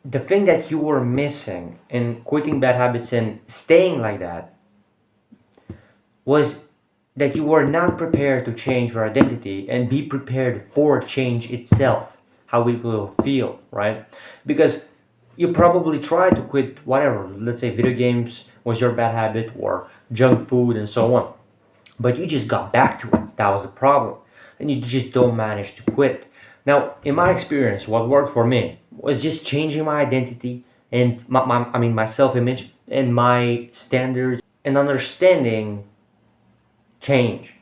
the thing that you were missing in quitting bad habits and staying like that was that you were not prepared to change your identity and be prepared for change itself, how it will feel, right? Because you probably tried to quit whatever, let's say video games was your bad habit or junk food and so on, but you just got back to it. That was the problem. And you just don't manage to quit. Now, in my experience, what worked for me was just changing my identity and my self-image and my standards and understanding change.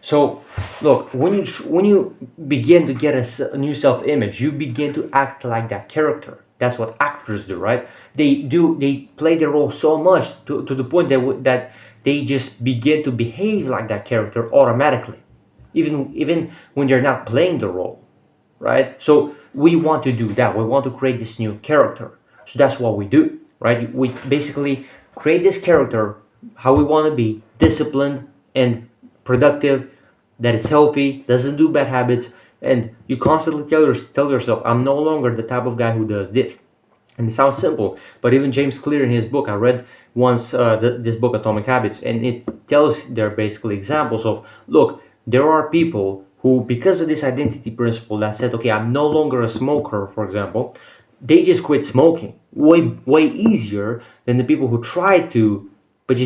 So, look, when you begin to get a new self-image, you begin to act like that character. That's what actors do, right? They play their role so much to the point that they just begin to behave like that character automatically, even when they're not playing the role, right? So we want to do that. We want to create this new character. So that's what we do, right? We basically create this character how we want to be, disciplined and productive, that is healthy, doesn't do bad habits, and you constantly tell yourself, I'm no longer the type of guy who does this. And it sounds simple, but even James Clear in his book, I read once this book, Atomic Habits, and it tells there basically examples of, look, there are people who, because of this identity principle that said, okay, I'm no longer a smoker, for example, they just quit smoking way easier than the people who tried to, but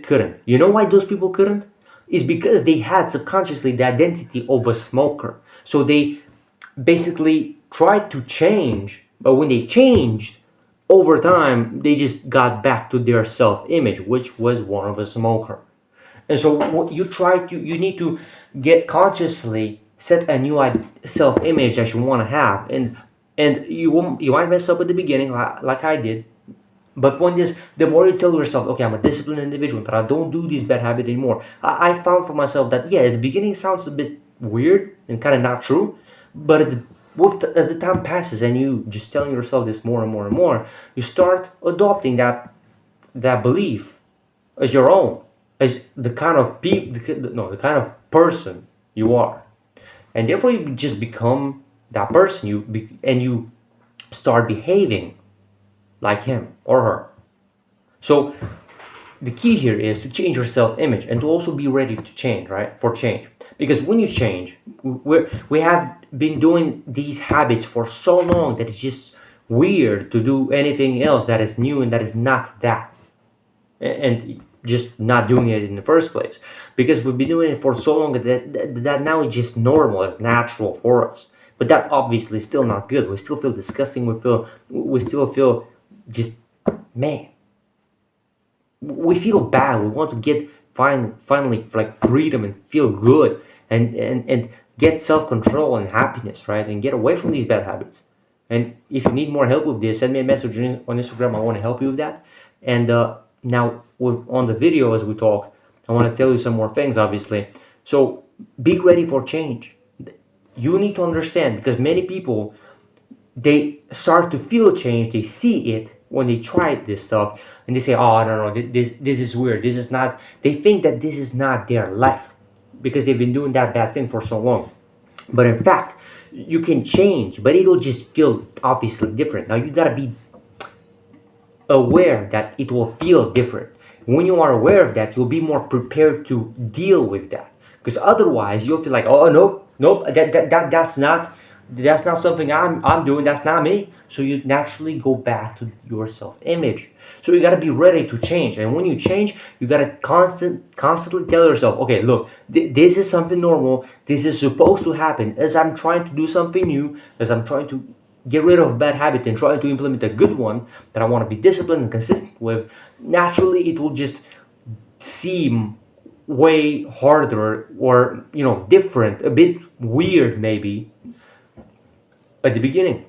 couldn't. You know why those people couldn't? Is because they had subconsciously the identity of a smoker. So they basically tried to change, but when they changed, over time, they just got back to their self-image, which was one of a smoker. And so what you need to get consciously set a new self-image that you want to have, and you might mess up at the beginning, like I did. But point is, the more you tell yourself, okay, I'm a disciplined individual, that I don't do this bad habit anymore. I found for myself that, yeah, at the beginning it sounds a bit weird and kind of not true, but as the time passes and you just telling yourself this more and more and more, you start adopting that belief as your own, as the kind of no, the kind of person you are, and therefore you just become that person. And you start behaving like him or her. So the key here is to change your self-image and to also be ready to change, right? For change. Because when you change, we have been doing these habits for so long that it's just weird to do anything else that is new and that is not that. And just not doing it in the first place. Because we've been doing it for so long that now it's just normal, it's natural for us. But that obviously is still not good. We still feel disgusting. We still feel just, man, we feel bad. We want to get finally like freedom and feel good and get self-control and happiness, right? And get away from these bad habits. And if you need more help with this, send me a message on Instagram. I want to help you with that. And now on the video as we talk, I want to tell you some more things, obviously. So be ready for change. You need to understand, because many people, they start to feel change, they see it when they try this stuff, and they say, oh no, this is weird, this is not, they think that this is not their life because they've been doing that bad thing for so long. But in fact, you can change, but it'll just feel obviously different. Now you gotta be aware that it will feel different. When you are aware of that, you'll be more prepared to deal with that. Because otherwise, you'll feel like, oh nope, that's not something I'm doing. That's not me. So you naturally go back to your self-image. So you gotta be ready to change. And when you change, you gotta constantly tell yourself, okay, look, this is something normal. This is supposed to happen. As I'm trying to do something new, as I'm trying to get rid of a bad habit and try to implement a good one that I want to be disciplined and consistent with, naturally it will just seem way harder, or different, a bit weird maybe at the beginning,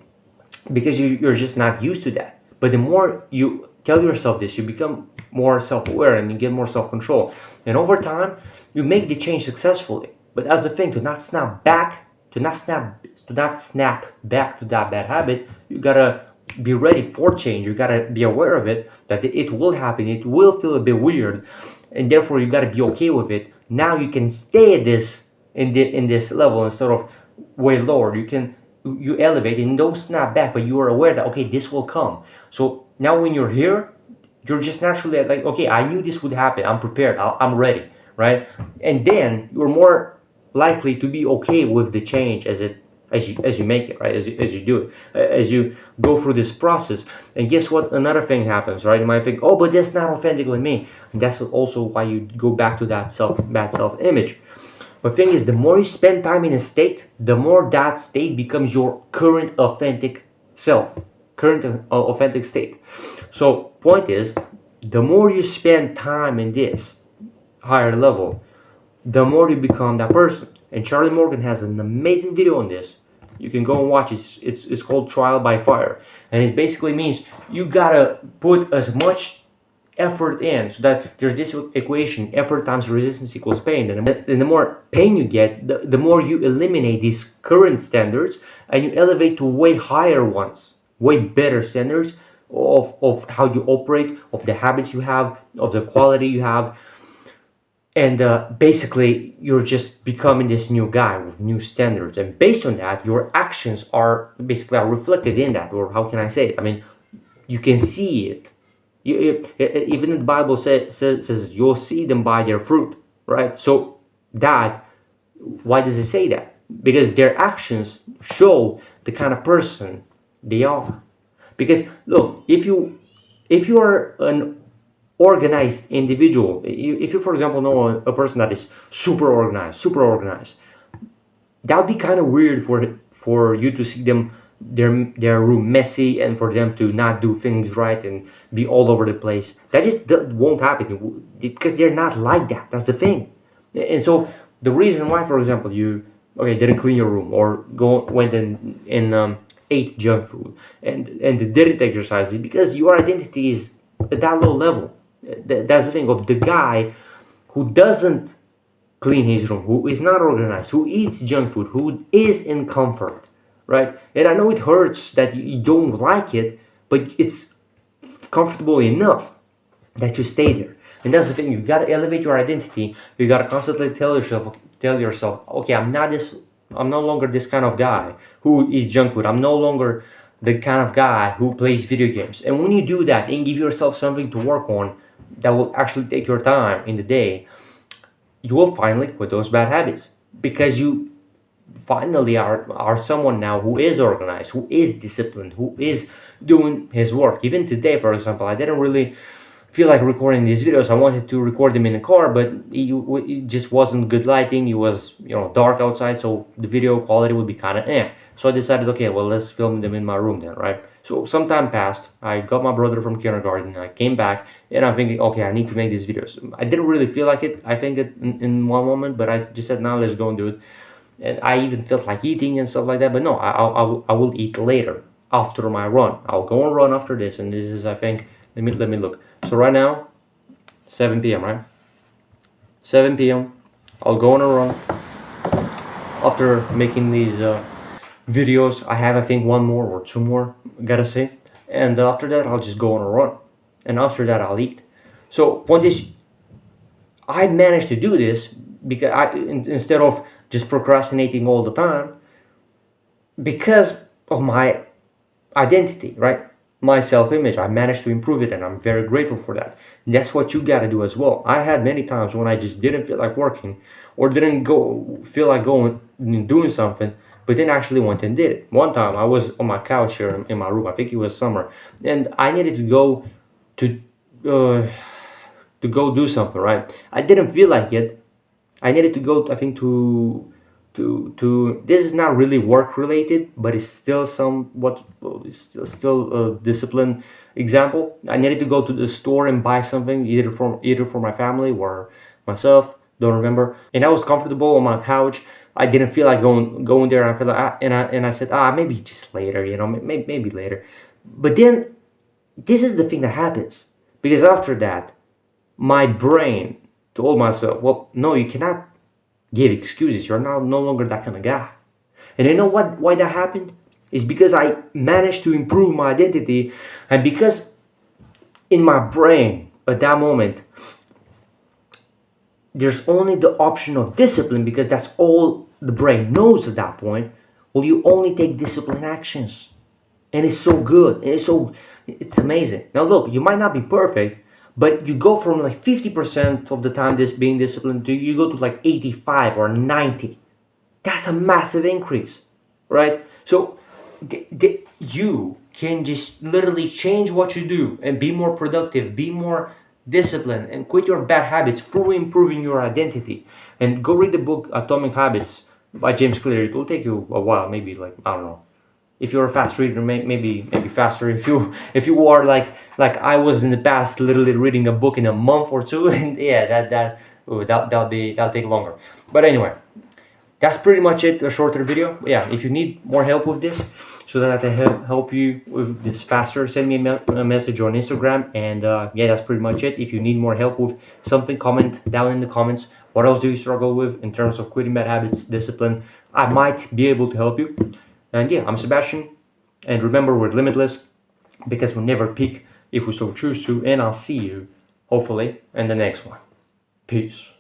because you're just not used to that. But the more you tell yourself this, you become more self-aware and you get more self-control, and over time you make the change successfully. But as the thing, to not snap back to that bad habit, you gotta be ready for change. You gotta be aware of it, that it will happen, it will feel a bit weird, and therefore you gotta be okay with it. Now you can stay at this in this level instead of way lower. You can you elevate and don't snap back, but you are aware that okay, this will come. So now when you're here, you're just naturally like, okay, I knew this would happen. I'm prepared. I'm ready, right? And then you're more likely to be okay with the change as you make it, right? As you do it, as you go through this process. And guess what? Another thing happens, right? You might think, oh, but that's not authentically me. And that's also why you go back to that bad self image. The thing is, the more you spend time in a state, the more that state becomes your current authentic self, current authentic state. So, point is, the more you spend time in this higher level, the more you become that person. And Charlie Morgan has an amazing video on this. You can go and watch it. It's called Trial by Fire. And it basically means you gotta put as much effort in, so that there's this equation: effort times resistance equals pain. And the more pain you get, the more you eliminate these current standards and you elevate to way higher ones, way better standards of how you operate, of the habits you have, of the quality you have. And basically you're just becoming this new guy with new standards, and based on that your actions are basically are reflected in that. Or how can I say it? I mean, you can see it. Even the Bible says you'll see them by their fruit, right? So that, why does it say that? Because their actions show the kind of person they are. Because look, if you are an organized individual, if you for example know a person that is super organized, that would be kind of weird for you to see them their room messy, and for them to not do things right and be all over the place. That just won't happen because they're not like that. That's the thing. And so the reason why, for example, you didn't clean your room, or went and ate junk food, and didn't exercise, is because your identity is at that low level. That's the thing of the guy who doesn't clean his room, who is not organized, who eats junk food, who is in comfort, right? And I know it hurts that you don't like it, but it's comfortable enough that you stay there. And that's the thing. You gotta elevate your identity. You gotta constantly tell yourself, okay, I'm no longer this kind of guy who eats junk food. I'm no longer the kind of guy who plays video games. And when you do that and give yourself something to work on that will actually take your time in the day, you will finally quit those bad habits, because you finally are someone now who is organized, who is disciplined, who is doing his work. Even today, for example, I didn't really feel like recording these videos. I wanted to record them in the car, but it just wasn't good lighting. It was dark outside, so the video quality would be kind of So I decided, okay, well, let's film them in my room then, right? So some time passed. I got my brother from kindergarten. I came back, and I'm thinking, okay, I need to make these videos. I didn't really feel like it, I think, in one moment, but I just said, now let's go and do it. And I even felt like eating and stuff like that, but no, I will eat later after my run. I'll go and run after this, and this is, I think, let me look. So right now, 7 p.m., right? 7 p.m. I'll go on a run. After making these videos, I have, I think, one more or two more, gotta say. And after that, I'll just go on a run. And after that, I'll eat. So point is, I managed to do this because instead of just procrastinating all the time, because of my identity, right? My self-image, I managed to improve it, and I'm very grateful for that. And that's what you got to do as well. I had many times when I just didn't feel like working, or didn't feel like going and doing something, but then actually went and did it. One time I was on my couch here in my room, I think it was summer, and I needed to go to uh, do something, right? I didn't feel like it. I needed to go, I think, to this is not really work related, but it's still somewhat, still a discipline example. I needed to go to the store and buy something, either for my family or myself, don't remember. And I was comfortable on my couch. I didn't feel like going there. I feel like I said, maybe just later, maybe later. But then this is the thing that happens, because after that my brain told myself, well, no, you cannot give excuses. You're now no longer that kind of guy. And you know why that happened? Is because I managed to improve my identity, and because in my brain at that moment there's only the option of discipline, because that's all the brain knows at that point. Well, you only take disciplined actions, and it's so good, and it's amazing. Now look, you might not be perfect, but you go from like 50% of the time this being disciplined to you go to like 85 or 90. That's a massive increase, right? So you can just literally change what you do and be more productive, be more disciplined, and quit your bad habits through improving your identity. And go read the book Atomic Habits by James Clear. It will take you a while, maybe like, I don't know. If you're a fast reader, maybe faster. If you are like I was in the past, literally reading a book in a month or two, and yeah, that'll take longer. But anyway, that's pretty much it. A shorter video. Yeah, if you need more help with this, so that I can help you with this faster, send me a message on Instagram. And yeah, that's pretty much it. If you need more help with something, comment down in the comments. What else do you struggle with in terms of quitting bad habits, discipline? I might be able to help you. And yeah, I'm Sebastian. And remember, we're limitless because we never peak if we so choose to. And I'll see you, hopefully, in the next one. Peace.